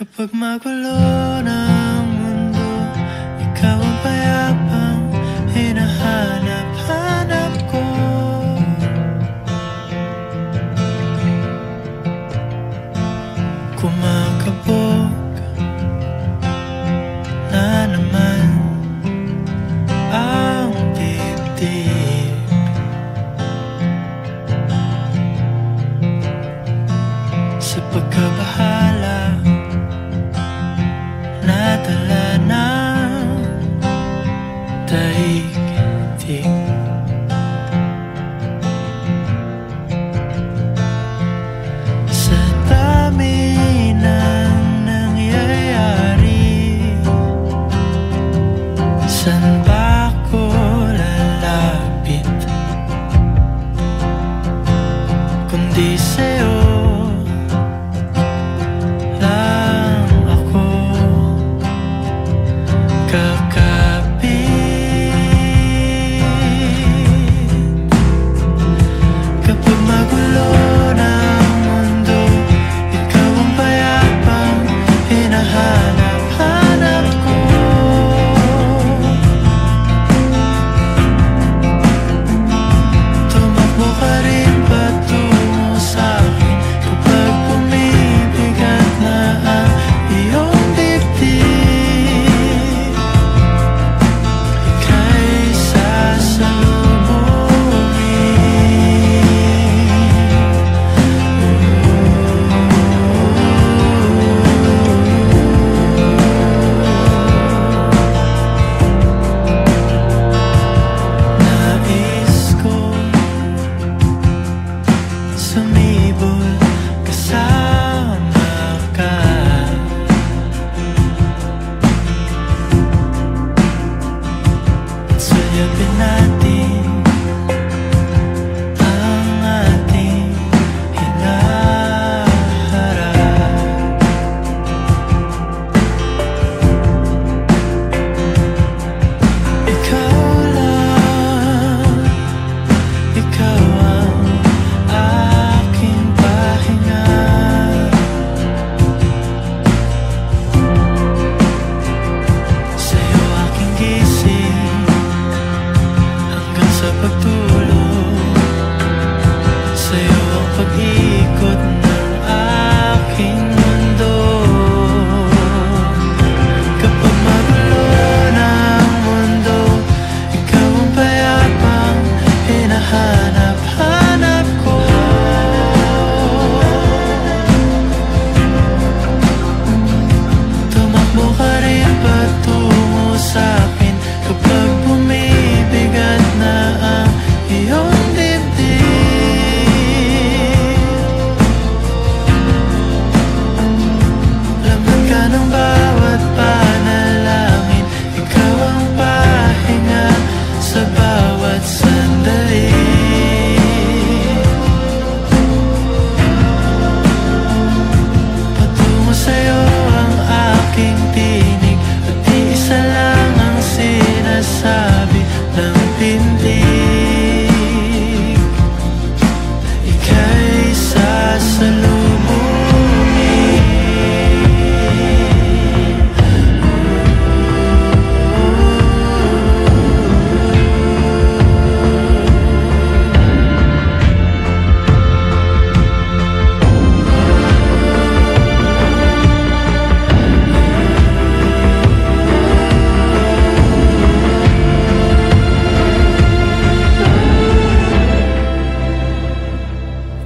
Kapag magulo ng mundo, ikaw ang payapang hinahanap-hanap ko. Kumakabog na naman ang dibdib. Sa pagkabahala nadala ng daigdig. Sa dami ng nangyayari, saan ba ako lalapit kundi sa'yo?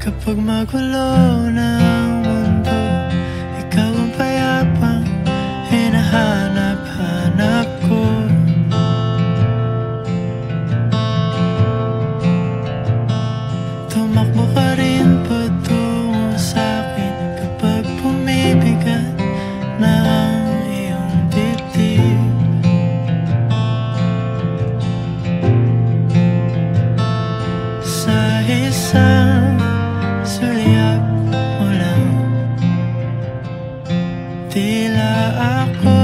Kapag magulo ng mundo, ikaw ang payapang hinahanap-hanap ko. Tumakbo ka rin patungo sa'kin kapag bumibigat na ang iyong dibdib. Sa isang sulyap mo lang, tila ako